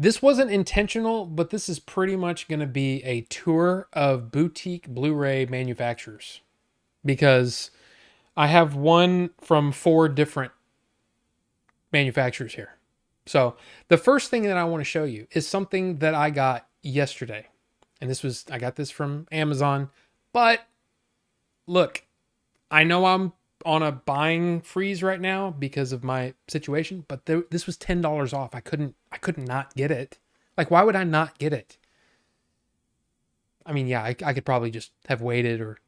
This wasn't intentional, but this is pretty much going to be a tour of boutique Blu-ray manufacturers because I have one from four different manufacturers here. So, the first thing that I want to show you is something that I got yesterday. And I got this from Amazon, but look, I know I'm on a buying freeze right now because of my situation, but this was $10 off. I couldn't not get it. Like, why would I not get it? I mean, yeah, I could probably just have waited or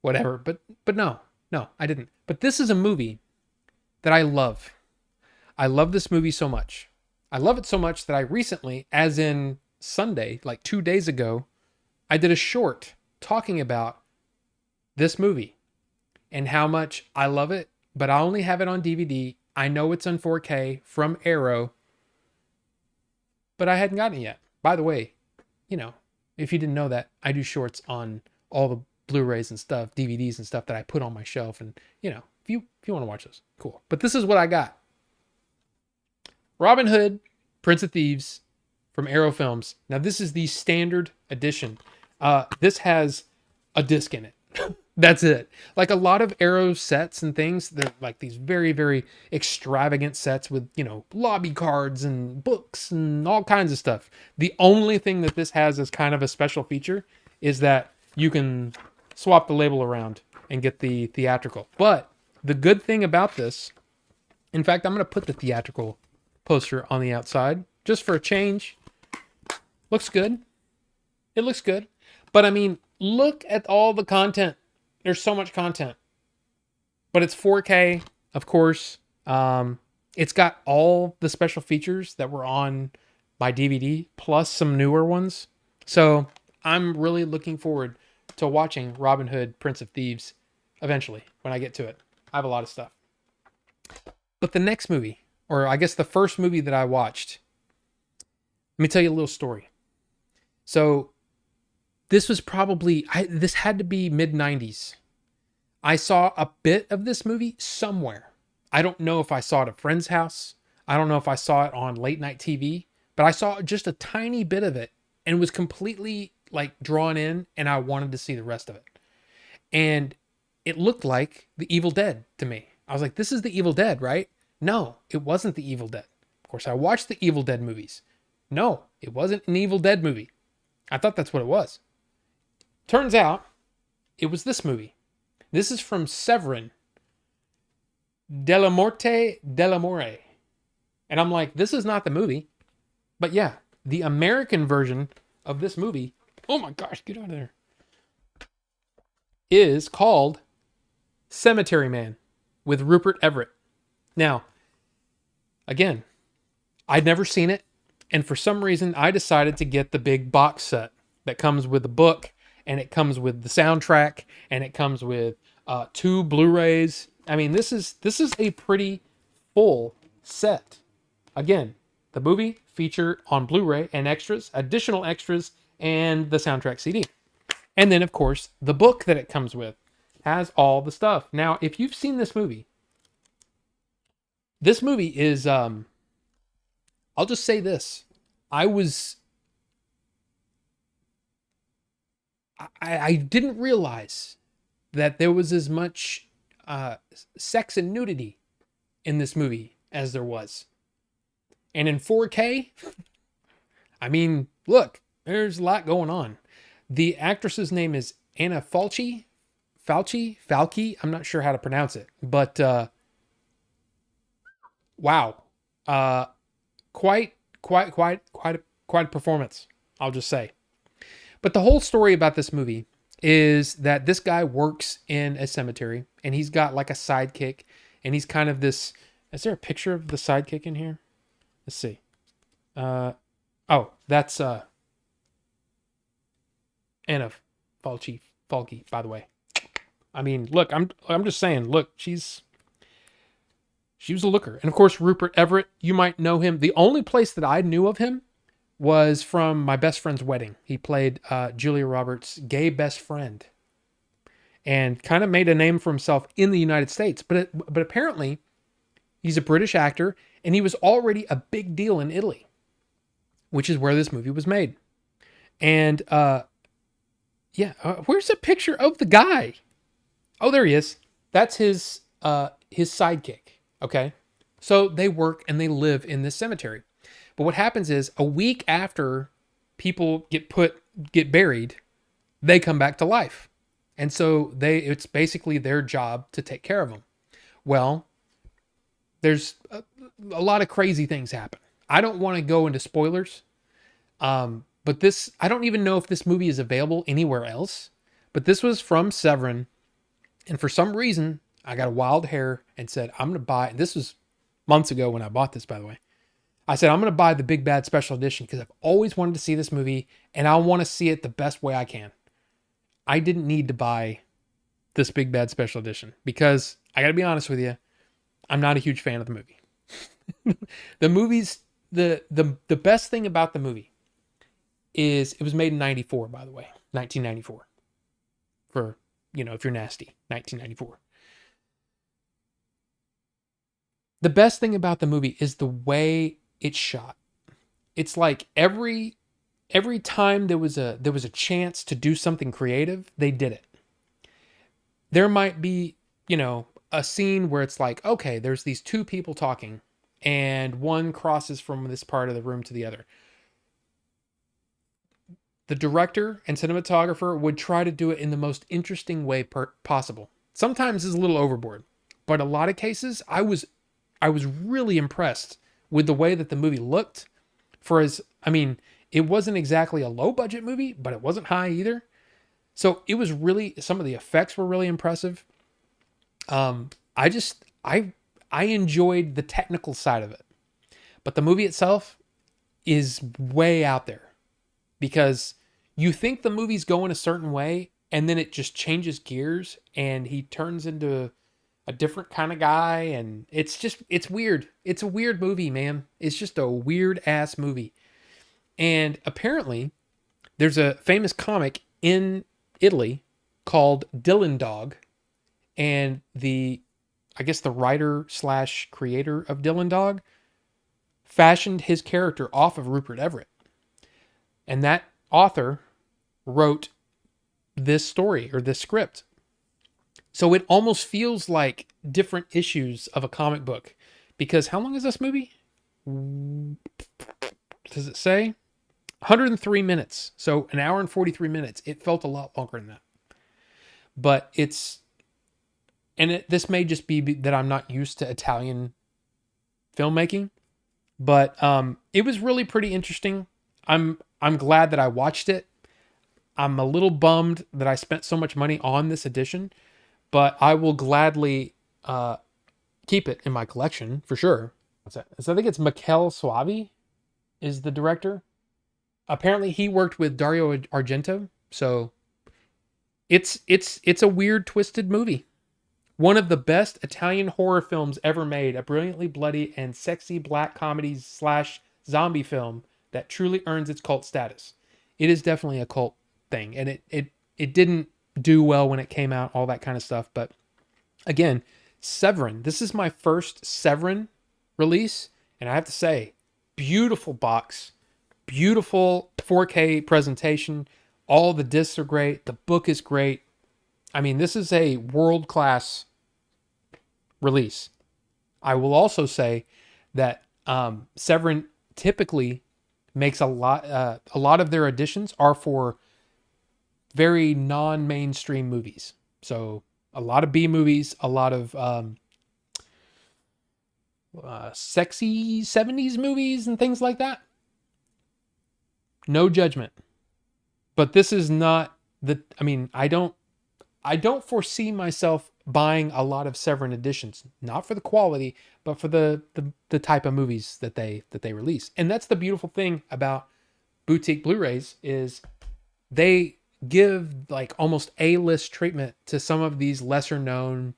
whatever, but no, I didn't. But this is a movie that I love. I love this movie so much. I love it so much that I recently, as in Sunday, like 2 days ago, I did a short talking about this movie and how much I love it, but I only have it on DVD. I know it's on 4K from Arrow, but I hadn't gotten it yet. By the way, you know, if you didn't know that, I do shorts on all the Blu-rays and stuff, DVDs and stuff that I put on my shelf, and if you want to watch those, cool. But this is what I got: Robin Hood, Prince of Thieves, from Arrow Films. Now this is the standard edition. This has a disc in it. That's it. Like a lot of Arrow sets and things, they're like these very, very extravagant sets with, lobby cards and books and all kinds of stuff. The only thing that this has as kind of a special feature is that you can swap the label around and get the theatrical. But the good thing about this, in fact, I'm going to put the theatrical poster on the outside just for a change. Looks good. It looks good. But I mean, look at all the content. There's so much content. But it's 4K, of course. It's got all the special features that were on my DVD, plus some newer ones. So I'm really looking forward to watching Robin Hood, Prince of Thieves eventually when I get to it. I have a lot of stuff. But the next movie, or I guess the first movie that I watched, let me tell you a little story. So this was this had to be mid 90s. I saw a bit of this movie somewhere. I don't know if I saw it at a friend's house. I don't know if I saw it on late night TV, but I saw just a tiny bit of it and was completely like drawn in, and I wanted to see the rest of it. And it looked like The Evil Dead to me. I was like, this is The Evil Dead, right? No, it wasn't The Evil Dead. Of course, I watched the Evil Dead movies. No, it wasn't an Evil Dead movie. I thought that's what it was. Turns out, it was this movie. This is from Severin. Dellamorte, Dellamore. And I'm like, this is not the movie. But yeah, the American version of this movie, oh my gosh, get out of there, is called Cemetery Man with Rupert Everett. Now, again, I'd never seen it. And for some reason, I decided to get the big box set that comes with the book, and it comes with the soundtrack, and it comes with 2 Blu-rays. I mean, this is a pretty full set. Again, the movie featured on Blu-ray and extras, additional extras, and the soundtrack CD. And then, of course, the book that it comes with has all the stuff. Now, if you've seen this movie is, I'll just say this. I didn't realize that there was as much sex and nudity in this movie as there was. And in 4K, I mean, look, there's a lot going on. The actress's name is Anna Falchi. I'm not sure how to pronounce it, but wow, quite a performance, I'll just say. But the whole story about this movie is that this guy works in a cemetery, and he's got like a sidekick, and he's kind of this. Is there a picture of the sidekick in here? Let's see. That's Anna Falchi, by the way. I mean, look, I'm just saying, look, she was a looker. And of course, Rupert Everett, you might know him. The only place that I knew of him was from My Best Friend's Wedding. He played Julia Roberts' gay best friend and kind of made a name for himself in the United States. But apparently, he's a British actor, and he was already a big deal in Italy. which is where this movie was made. And yeah, where's a picture of the guy? Oh, there he is. That's his sidekick. Okay, so they work and they live in this cemetery. But what happens is a week after people get buried, they come back to life, and so it's basically their job to take care of them. Well, there's a lot of crazy things happen. I don't want to go into spoilers, but this I don't even know if this movie is available anywhere else. But this was from Severin, and for some reason, I got a wild hair and said, I'm going to buy. This was months ago when I bought this, by the way. I said, I'm going to buy the Big Bad Special Edition because I've always wanted to see this movie and I want to see it the best way I can. I didn't need to buy this Big Bad Special Edition because I got to be honest with you, I'm not a huge fan of the movie. The movie's the best thing about the movie is it was made in 94, by the way, 1994. For, if you're nasty, 1994. The best thing about the movie is the way it's shot. It's like every time there was a chance to do something creative, they did it. There might be, a scene where it's like, okay, there's these two people talking and one crosses from this part of the room to the other. The director and cinematographer would try to do it in the most interesting way possible. Sometimes it's a little overboard, but a lot of cases I was really impressed with the way that the movie looked. It wasn't exactly a low budget movie, but it wasn't high either. So it was really, some of the effects were really impressive. I enjoyed the technical side of it, but the movie itself is way out there because you think the movie's going a certain way and then it just changes gears and he turns into a different kind of guy. And it's weird. It's a weird movie, man. It's just a weird ass movie. And apparently there's a famous comic in Italy called Dylan Dog. And I guess the writer / creator of Dylan Dog fashioned his character off of Rupert Everett. And that author wrote this story or this script. So it almost feels like different issues of a comic book. Because how long is this movie? Does it say? 103 minutes. So an hour and 43 minutes. It felt a lot longer than that. But this may just be that I'm not used to Italian filmmaking. But it was really pretty interesting. I'm glad that I watched it. I'm a little bummed that I spent so much money on this edition, but I will gladly keep it in my collection for sure. What's that? So I think it's Michele Soavi is the director. Apparently he worked with Dario Argento, so it's a weird, twisted movie. One of the best Italian horror films ever made, a brilliantly bloody and sexy black comedy / zombie film that truly earns its cult status. It is definitely a cult thing, and it didn't do well when it came out, all that kind of stuff. But again, Severin. This is my first Severin release, and I have to say, beautiful box, beautiful 4K presentation. All the discs are great. The book is great. I mean, this is a world-class release. I will also say that Severin typically makes a lot of their editions are for very non-mainstream movies. So a lot of B movies, a lot of sexy 70s movies and things like that. No judgment. But this is not I don't foresee myself buying a lot of Severin editions, not for the quality, but for the type of movies that they release. And that's the beautiful thing about boutique Blu-rays is they give like almost A-list treatment to some of these lesser known,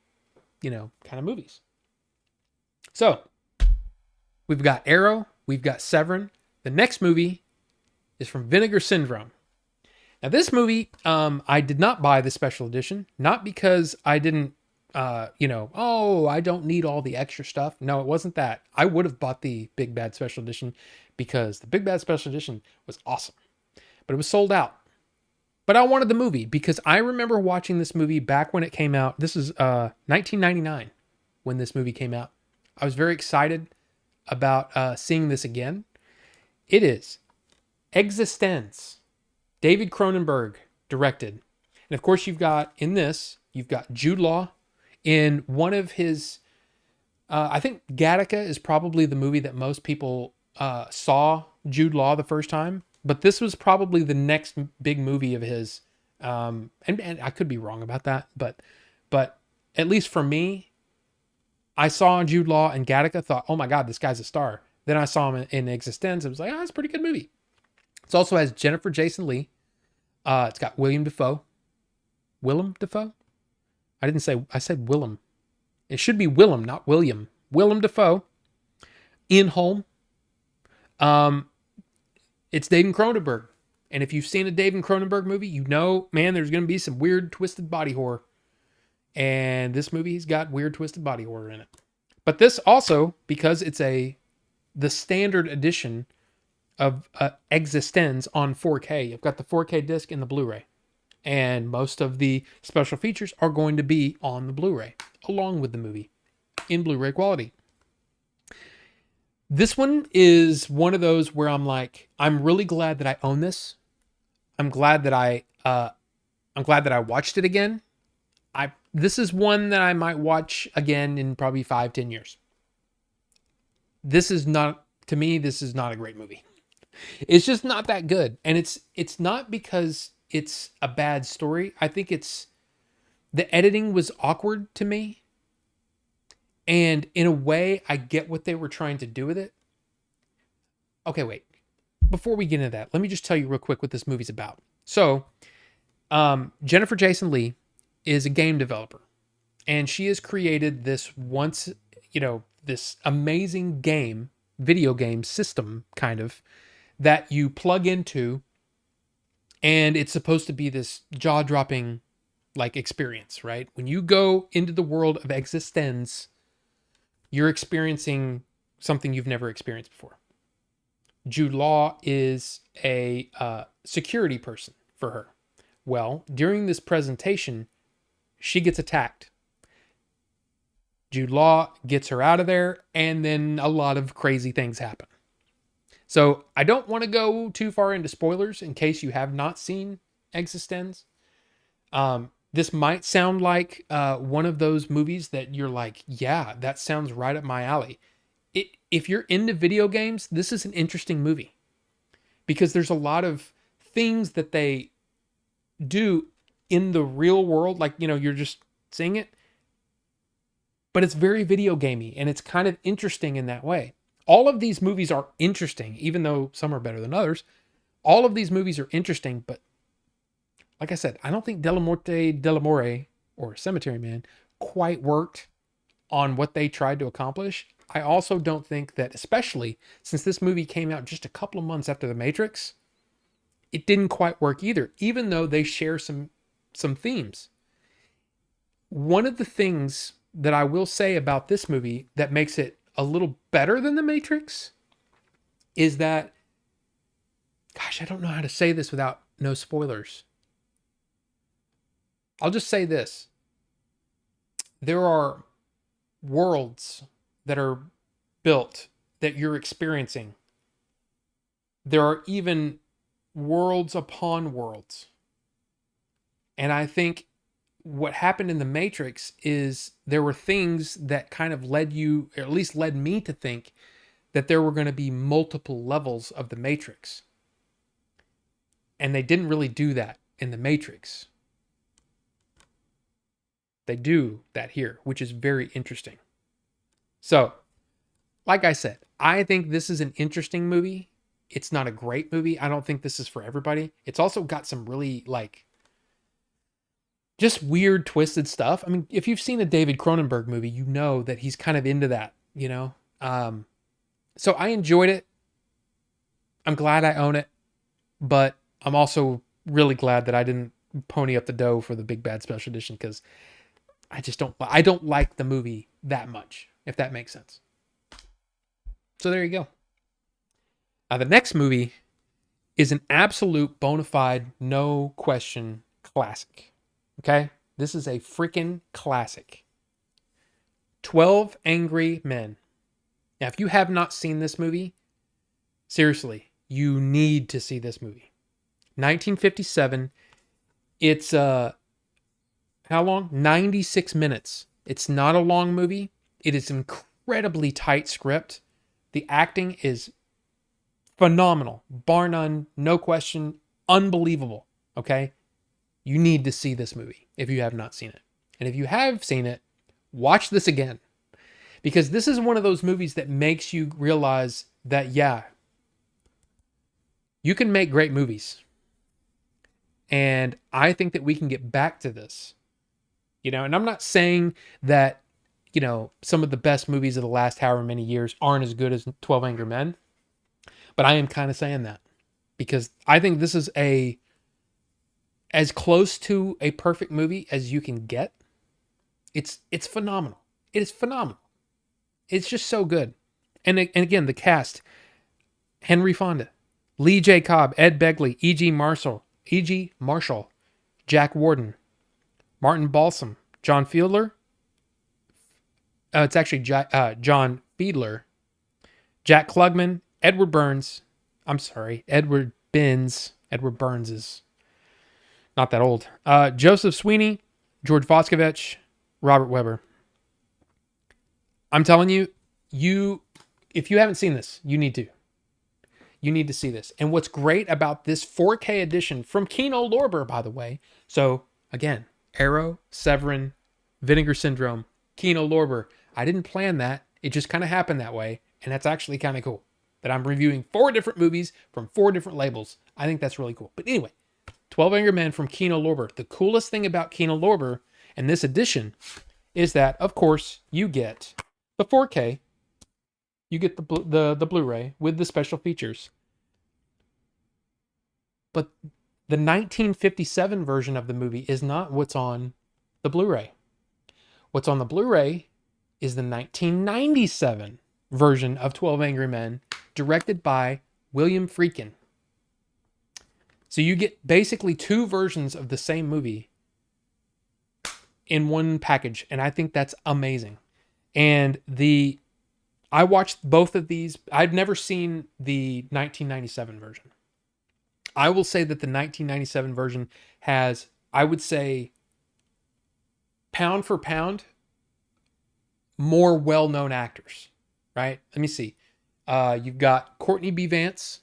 kind of movies. So we've got Arrow, we've got Severin. The next movie is from Vinegar Syndrome. Now, this movie, I did not buy the special edition, not because I didn't, I don't need all the extra stuff. No, it wasn't that. I would have bought the Big Bad Special Edition because the Big Bad Special Edition was awesome, but it was sold out. But I wanted the movie because I remember watching this movie back when it came out. This is 1999 when this movie came out. I was very excited about seeing this again. It is eXistenZ. David Cronenberg directed. And of course, you've got Jude Law in one of his, I think Gattaca is probably the movie that most people saw Jude Law the first time. But this was probably the next big movie of his. And I could be wrong about that. But at least for me, I saw Jude Law and Gattaca, thought, oh my God, this guy's a star. Then I saw him in eXistenZ. It was like, it's a pretty good movie. It also has Jennifer Jason Leigh. It's got Willem Dafoe. Willem Dafoe? I said Willem. It should be Willem, not William. Willem Dafoe. Ian Holm. It's David Cronenberg. And if you've seen a David Cronenberg movie, you know, man, there's going to be some weird, twisted body horror. And this movie's got weird, twisted body horror in it. But this also, because it's the standard edition of eXistenZ on 4K. You've got the 4K disc and the Blu-ray. And most of the special features are going to be on the Blu-ray, along with the movie, in Blu-ray quality. This one is one of those where I'm like, I'm really glad that I own this. I'm glad that I watched it again. This is one that I might watch again in probably 5-10 years. This is not a great movie. It's just not that good. And it's not because it's a bad story. I think the editing was awkward to me. And in a way, I get what they were trying to do with it. Okay, wait. Before we get into that, let me just tell you real quick what this movie's about. So, Jennifer Jason Leigh is a game developer. And she has created this this amazing video game system, kind of, that you plug into, and it's supposed to be this jaw-dropping like experience, right? When you go into the world of eXistenZ, you're experiencing something you've never experienced before. Jude Law is a security person for her. Well, during this presentation, she gets attacked. Jude Law gets her out of there, and then a lot of crazy things happen. So I don't want to go too far into spoilers in case you have not seen eXistenZ. This might sound like one of those movies that you're like, yeah, that sounds right up my alley. If you're into video games, this is an interesting movie because there's a lot of things that they do in the real world. Like, you're just seeing it, but it's very video gamey and it's kind of interesting in that way. All of these movies are interesting, even though some are better than others. All of these movies are interesting, but like I said, I don't think Dellamorte, or Cemetery Man, quite worked on what they tried to accomplish. I also don't think that, especially since this movie came out just a couple of months after The Matrix, it didn't quite work either, even though they share some themes. One of the things that I will say about this movie that makes it a little better than The Matrix is that, gosh, I don't know how to say this without no spoilers. I'll just say this. There are worlds that are built that you're experiencing. There are even worlds upon worlds. And I think what happened in The Matrix is there were things that kind of led you, or at least led me to think that there were going to be multiple levels of The Matrix. And they didn't really do that in The Matrix. They do that here, which is very interesting. So, like I said, I think this is an interesting movie. It's not a great movie. I don't think this is for everybody. It's also got some really, just weird, twisted stuff. I mean, if you've seen a David Cronenberg movie, you know that he's kind of into that, So I enjoyed it. I'm glad I own it. But I'm also really glad that I didn't pony up the dough for the Big Bad Special Edition because I don't like the movie that much, if that makes sense. So there you go. The next movie is an absolute bona fide, no question classic. Okay? This is a freaking classic. 12 Angry Men. Now, if you have not seen this movie, seriously, you need to see this movie. 1957. It's how long? 96 minutes. It's not a long movie. It is incredibly tight script. The acting is phenomenal, bar none, no question, unbelievable. Okay? You need to see this movie if you have not seen it. And if you have seen it, watch this again. Because this is one of those movies that makes you realize that, yeah, you can make great movies. And I think that we can get back to this. And I'm not saying that, some of the best movies of the last however many years aren't as good as 12 Angry Men. But I am kind of saying that because I think this is as close to a perfect movie as you can get. It's phenomenal. It is phenomenal. It's just so good. And again, the cast: Henry Fonda, Lee J. Cobb, Ed Begley, E.G. Marshall, Jack Warden, Martin Balsam, John Fiedler. It's actually John Fiedler, Jack Klugman, Edward Burns. Edward Binns. Edward Burns is not that old. Joseph Sweeney, George Voskovich, Robert Webber. I'm telling you, if you haven't seen this, you need to. You need to see this. And what's great about this 4K edition from Kino Lorber, by the way. So, again, Arrow, Severin, Vinegar Syndrome, Kino Lorber. I didn't plan that. It just kind of happened that way. And that's actually kind of cool. That I'm reviewing 4 different movies from 4 different labels. I think that's really cool. But anyway, 12 Angry Men from Kino Lorber. The coolest thing about Kino Lorber and this edition is that, of course, you get the 4K. You get the Blu-ray with the special features. But the 1957 version of the movie is not what's on the Blu-ray. What's on the Blu-ray is the 1997 version of 12 Angry Men, directed by William Friedkin. So you get basically 2 versions of the same movie in one package, and I think that's amazing. And I watched both of these. I've never seen the 1997 version. I will say that the 1997 version has, I would say, pound for pound, more well-known actors, right? Let me see. You've got Courtney B. Vance.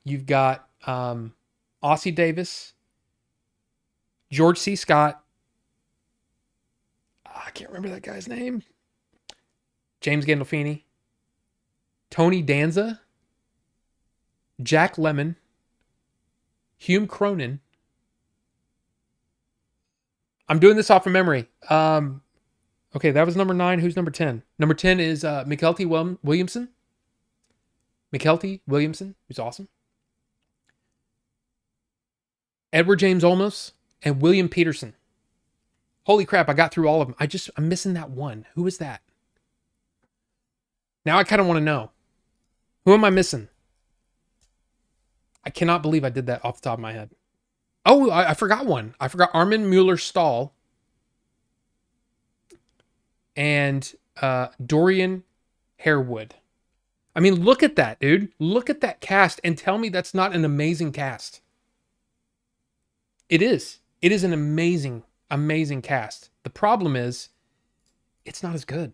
You've got Ossie Davis. George C. Scott. I can't remember that guy's name. James Gandolfini. Tony Danza. Jack Lemmon. Hume Cronin. I'm doing this off of memory. Okay, that was number 9. Who's number 10? Number 10 is Mykelti Williamson. Mykelti Williamson, who's awesome. Edward James Olmos and William Peterson. Holy crap, I got through all of them. I'm missing that one. Who is that? Now I kind of want to know. Who am I missing? I cannot believe I did that off the top of my head. Oh, I forgot one. I forgot Armin Mueller-Stahl and Dorian Harewood. I mean, look at that, dude. Look at that cast and tell me that's not an amazing cast. It is. It is an amazing, amazing cast. The problem is, it's not as good.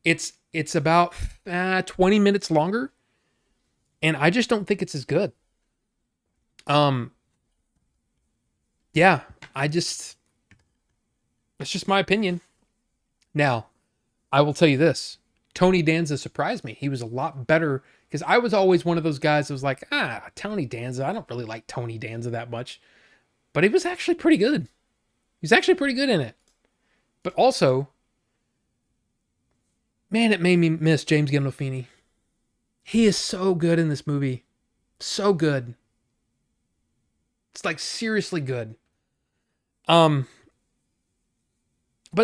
It's about 20 minutes longer, and I just don't think it's as good. Yeah, that's just my opinion. Now, I will tell you this. Tony Danza surprised me. He was a lot better, because I was always one of those guys that was like, Tony Danza. I don't really like Tony Danza that much. But he was actually pretty good. He's actually pretty good in it. But also, man, it made me miss James Gandolfini. He is so good in this movie. So good. It's like seriously good. But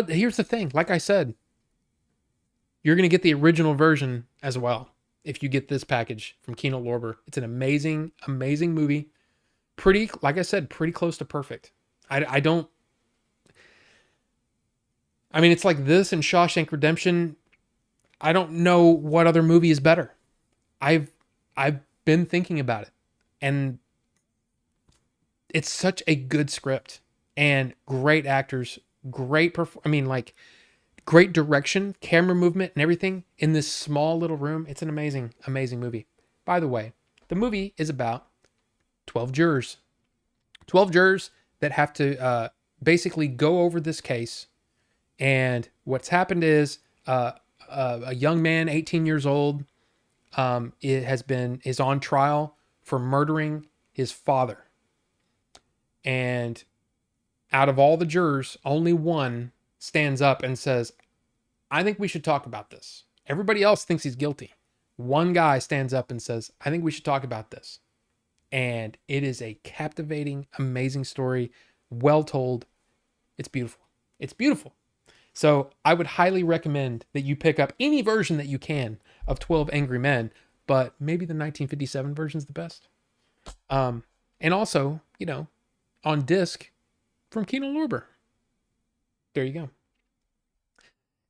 here's the thing. Like I said, you're going to get the original version as well. if you get this package from Kino Lorber. It's an amazing, amazing movie. Pretty, like I said, pretty close to perfect. I don't. I mean, it's like this and Shawshank Redemption. I don't know what other movie is better. I've I've been thinking about it, and it's such a good script and great actors, I mean, like great direction, camera movement, and everything in this small little room. It's an amazing, amazing movie. By the way, the movie is about 12 jurors, 12 jurors that have to basically go over this case. And what's happened is a young man, 18 years old, is on trial for murdering his father. And out of all the jurors, only one stands up and says, I think we should talk about this. Everybody else thinks he's guilty. One guy stands up and says, I think we should talk about this. And it is a captivating, amazing story, well told. It's beautiful. It's beautiful. So I would highly recommend that you pick up any version that you can of 12 Angry Men, but maybe the 1957 version is the best. And also, on disc from Kino Lorber. There you go.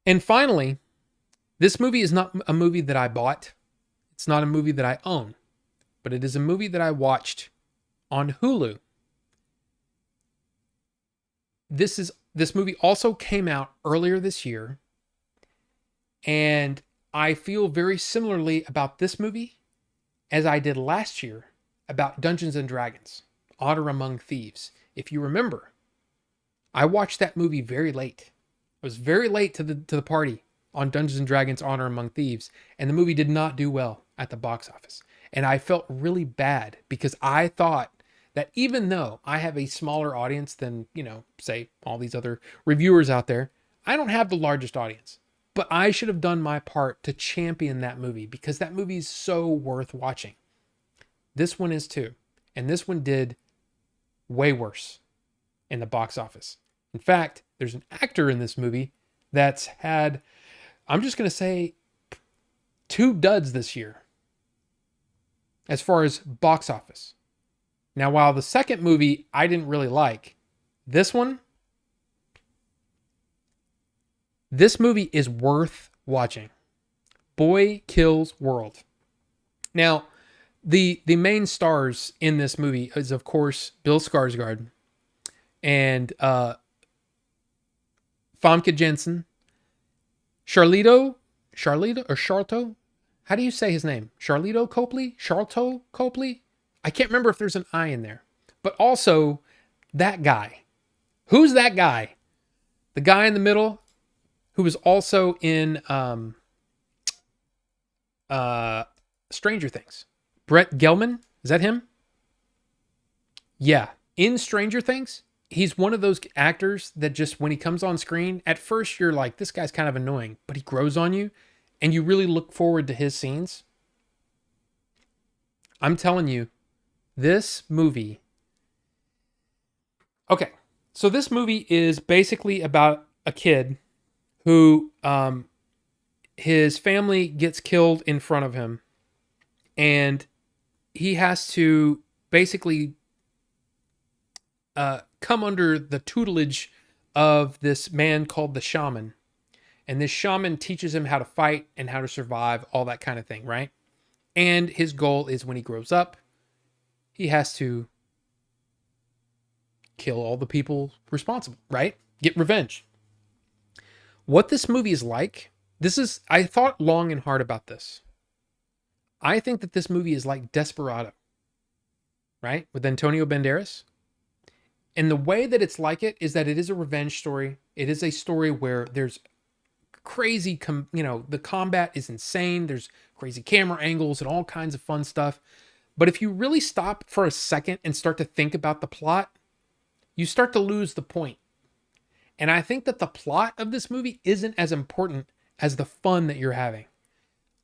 And finally, this movie is not a movie that I bought. It's not a movie that I own, but it is a movie that I watched on Hulu. This movie also came out earlier this year, and I feel very similarly about this movie as I did last year about Dungeons and Dragons, Honor Among Thieves. If you remember, I watched that movie very late. I was very late to the party on Dungeons and Dragons Honor Among Thieves, and the movie did not do well at the box office. And I felt really bad because I thought that even though I have a smaller audience than, say all these other reviewers out there, I don't have the largest audience. But I should have done my part to champion that movie because that movie is so worth watching. This one is too. And this one did way worse in the box office. In fact, there's an actor in this movie that's had, I'm just going to say, 2 duds this year as far as box office. Now, while the second movie I didn't really like, this movie is worth watching. Boy Kills World. Now, the main stars in this movie is, of course, Bill Skarsgård and Famke Janssen, Charlito or Charlto? How do you say his name? Charlito Copley? I can't remember if there's an I in there. But also, that guy. Who's that guy? The guy in the middle who was also in Stranger Things. Brett Gelman? Is that him? Yeah. In Stranger Things, he's one of those actors that just, when he comes on screen, at first you're like, this guy's kind of annoying, but he grows on you and you really look forward to his scenes. I'm telling you, this movie. Okay. So this movie is basically about a kid who, his family gets killed in front of him, and he has to basically come under the tutelage of this man called the shaman. And this shaman teaches him how to fight and how to survive, all that kind of thing, right? And his goal is, when he grows up, he has to kill all the people responsible, right? Get revenge. What this movie is like, I thought long and hard about this. I think that this movie is like Desperado, right? With Antonio Banderas. And the way that it's like it is that it is a revenge story. It is a story where there's crazy, the combat is insane. There's crazy camera angles and all kinds of fun stuff. But if you really stop for a second and start to think about the plot, you start to lose the point. And I think that the plot of this movie isn't as important as the fun that you're having.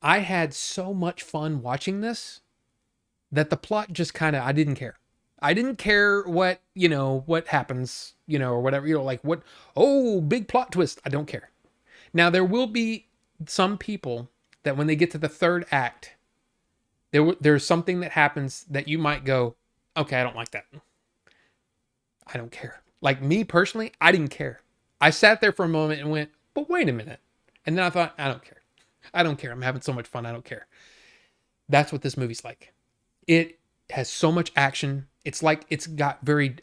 I had so much fun watching this that the plot just I didn't care. I didn't care what happens, or whatever, like what, big plot twist. I don't care. Now, there will be some people that when they get to the third act, There's something that happens that you might go, okay, I don't like that. I don't care. Like me personally, I didn't care. I sat there for a moment and went, but wait a minute. And then I thought, I don't care. I don't care. I'm having so much fun. I don't care. That's what this movie's like. It has so much action. It's like it's got very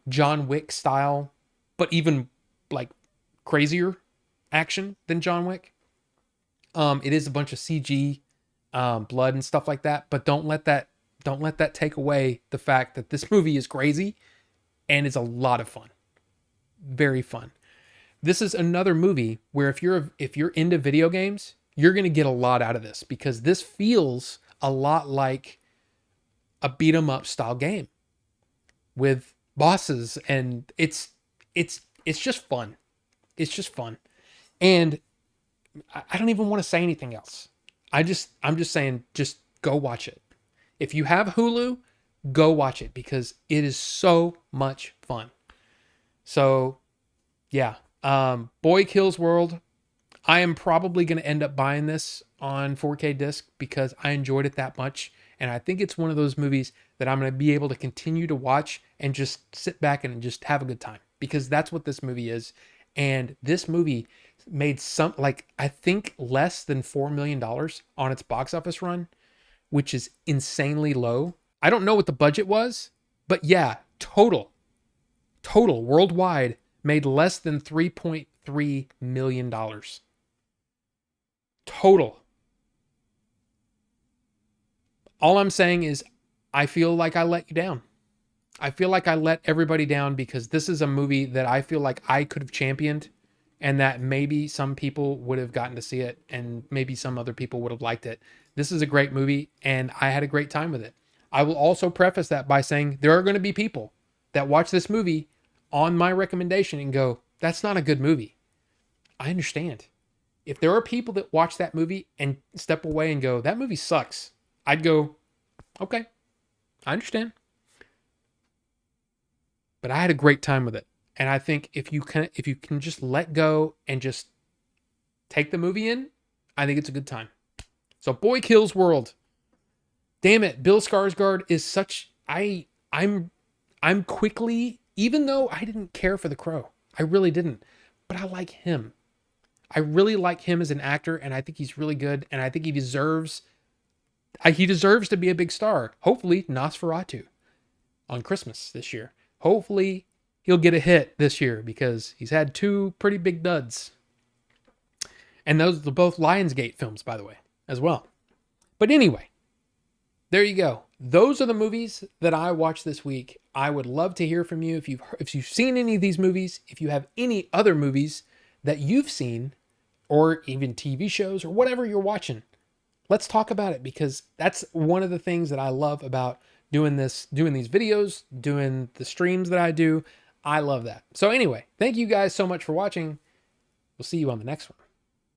John Wick style, but even like crazier action than John Wick. It is a bunch of CG, blood and stuff like that. But don't let that take away the fact that this movie is crazy and it's a lot of fun. Very fun. This is another movie where if you're into video games, you're going to get a lot out of this because this feels a lot like a beat 'em up style game with bosses, and it's just fun. It's just fun. And I don't even want to say anything else. I'm just saying, just go watch it. If you have Hulu, go watch it because it is so much fun. So yeah, Boy Kills World. I am probably going to end up buying this on 4K disc because I enjoyed it that much. And I think it's one of those movies that I'm going to be able to continue to watch and just sit back and just have a good time because that's what this movie is. And this movie made I think less than $4 million on its box office run, which is insanely low. I don't know what the budget was, but yeah, total worldwide made less than $3.3 million. Total. All I'm saying is I feel like I let you down. I feel like I let everybody down because this is a movie that I feel like I could have championed and that maybe some people would have gotten to see it and maybe some other people would have liked it. This is a great movie and I had a great time with it. I will also preface that by saying there are going to be people that watch this movie on my recommendation and go, that's not a good movie. I understand. If there are people that watch that movie and step away and go, that movie sucks, I'd go, okay, I understand. But I had a great time with it. And I think if you can just let go and just take the movie in, I think it's a good time. So Boy Kills World. Damn it, Bill Skarsgård is such I'm quickly, even though I didn't care for The Crow. I really didn't. But I like him. I really like him as an actor and I think he's really good and I think he deserves to be a big star. Hopefully Nosferatu on Christmas this year. Hopefully he'll get a hit this year because he's had 2 pretty big duds. And those are both Lionsgate films, by the way, as well. But anyway, there you go. Those are the movies that I watched this week. I would love to hear from you if you've seen any of these movies, if you have any other movies that you've seen, or even TV shows or whatever you're watching. Let's talk about it because that's one of the things that I love about doing these videos, doing the streams that I do. I love that. So anyway, thank you guys so much for watching. We'll see you on the next one.